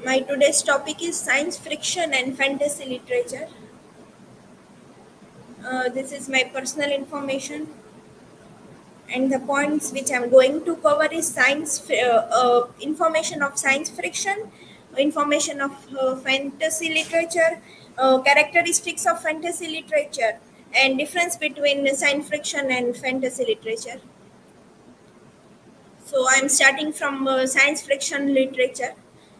My today's topic is science fiction and fantasy literature. This is my personal information, and the points which I'm going to cover is information of science fiction, information of fantasy literature, characteristics of fantasy literature, and difference between science fiction and fantasy literature. So I'm starting from science fiction literature.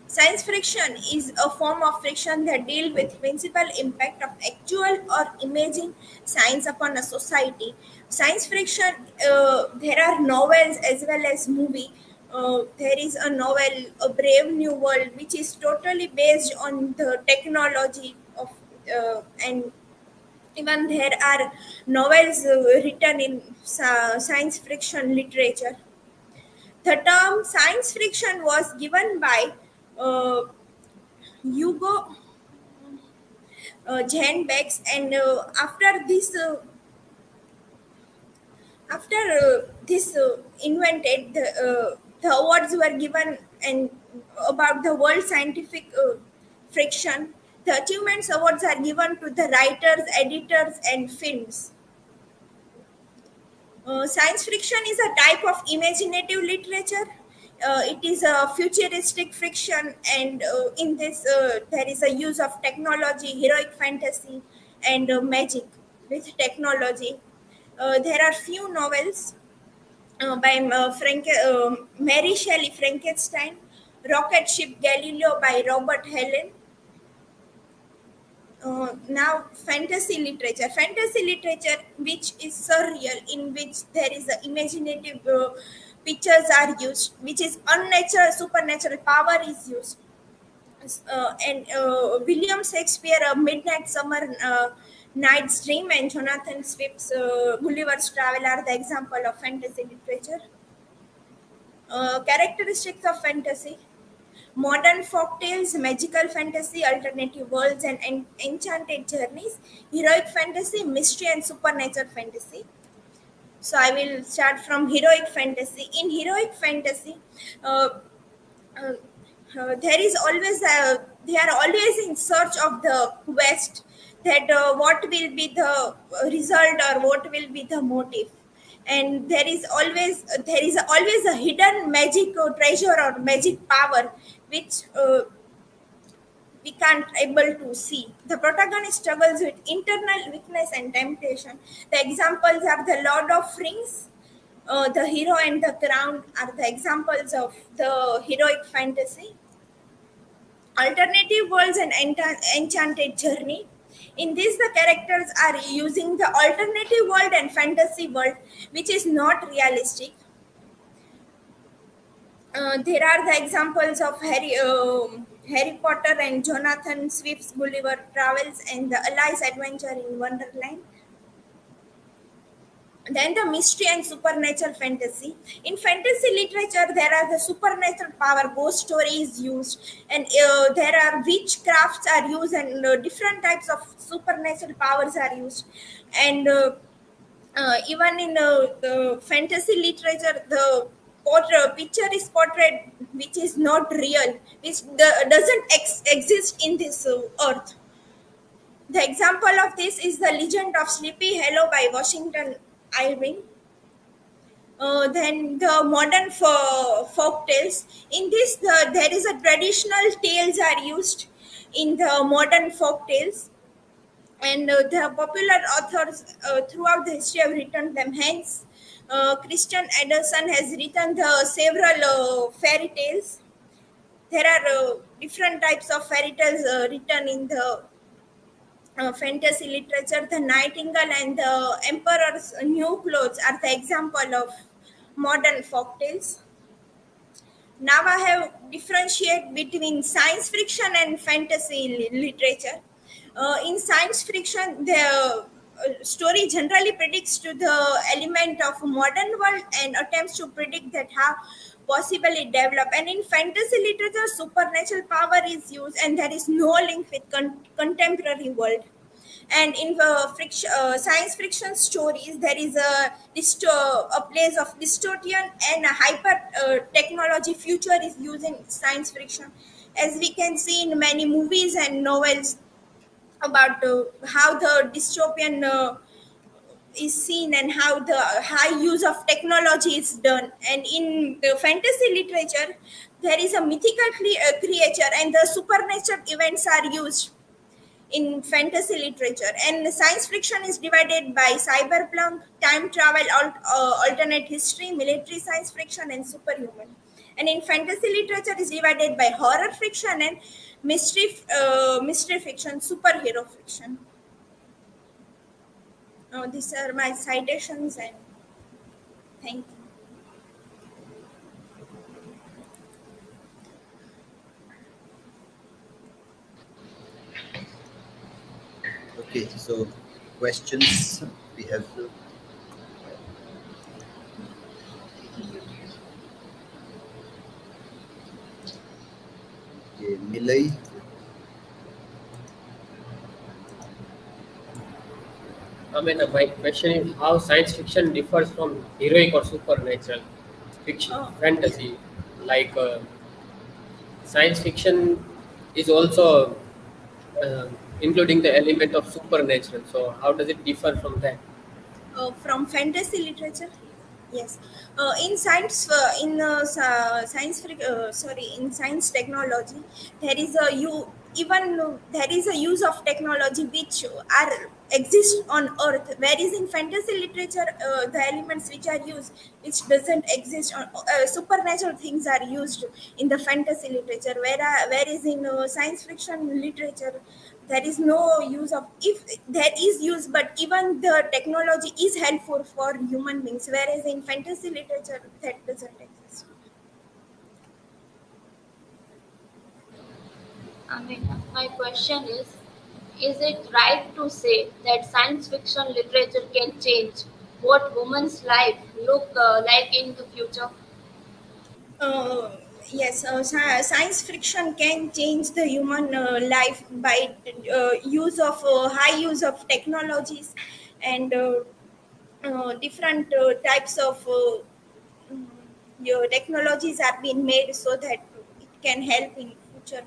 Science fiction is a form of fiction that deal with principal impact of actual or imagined science upon a society. Science fiction, there are novels as well as movie. There is a novel, A Brave New World, which is totally based on the technology of and even there are novels written in science fiction literature. The term science fiction was given by uh, Hugo Jan Bex, and after this invented, the awards were given and about the world scientific friction. The achievements awards are given to the writers, editors, and films. Science fiction is a type of imaginative literature. It is a futuristic fiction, and in this, there is a use of technology, heroic fantasy, and magic with technology. There are few novels by Mary Shelley Frankenstein, Rocket Ship Galileo by Robert Helen. Now fantasy literature which is surreal, in which there is a imaginative pictures are used, which is unnatural supernatural power is used. And William Shakespeare, A Midnight Summer Night's Dream, and Jonathan Swift's Gulliver's Travel are the example of fantasy literature. Characteristics of fantasy: modern folk tales, magical fantasy, alternative worlds, and enchanted journeys, heroic fantasy, mystery, and supernatural fantasy. So I will start from heroic fantasy. In heroic fantasy, uh, uh, there is always they are always in search of the quest, that what will be the result or what will be the motive, and there is always a hidden magic or treasure or magic power which we can't able to see. The protagonist struggles with internal weakness and temptation. The examples are the Lord of Rings, the Hero and the Crown are the examples of the heroic fantasy. Alternative worlds and enchanted journey. In this, the characters are using the alternative world and fantasy world, which is not realistic. There are the examples of Harry Potter and Jonathan Swift's Gulliver Travels and the Alice Adventure in Wonderland. Then the mystery and supernatural fantasy. In fantasy literature, there are the supernatural power, ghost stories used, and there are witchcrafts are used, and different types of supernatural powers are used. And even in the fantasy literature, the picture is portrayed which is not real, which doesn't exist in this earth. The example of this is the Legend of Sleepy Hollow by Washington Irving. Then the modern folk tales. In this, there is a traditional tales are used in the modern folk tales, and the popular authors throughout the history have written them. Hence, Christian Anderson has written the several fairy tales. There are different types of fairy tales written in the fantasy literature. The Nightingale and the Emperor's New Clothes are the example of modern folktales. Now I have differentiate between science fiction and fantasy literature. In science fiction, the story generally predicts to the element of modern world and attempts to predict that how possibly develop. And in fantasy literature, supernatural power is used, and there is no link with contemporary world. And in science fiction stories, there is a place of dystopian and a hyper technology future is used in science fiction. as we can see in many movies and novels about how the dystopian is seen and how the high use of technology is done. And in the fantasy literature, there is a mythical creature and the supernatural events are used in fantasy literature. And science fiction is divided by cyberpunk, time travel, alternate history, military science fiction, and superhuman. And in fantasy literature is divided by horror fiction and mystery fiction, superhero fiction. These are my citations, and thank you. Okay, so questions we have. Okay, Milay. I mean, my question is how science fiction differs from heroic or supernatural fiction, Yeah. fantasy. Like science fiction is also including the element of supernatural. So how does it differ from that? From fantasy literature. Yes, in science, sorry, in science technology, there is a you even there is a use of technology which are exist on Earth. Whereas in fantasy literature, the elements which are used, which doesn't exist on supernatural things are used in the fantasy literature. Whereas in science fiction literature, there is no use of, if there is use, but even the technology is helpful for human beings, whereas in fantasy literature that doesn't exist. I mean, my question is it right to say that science fiction literature can change what women's life look like in the future? uh, yes, science fiction can change the human life by use of high use of technologies and different types of mm, technologies are being made so that it can help in future.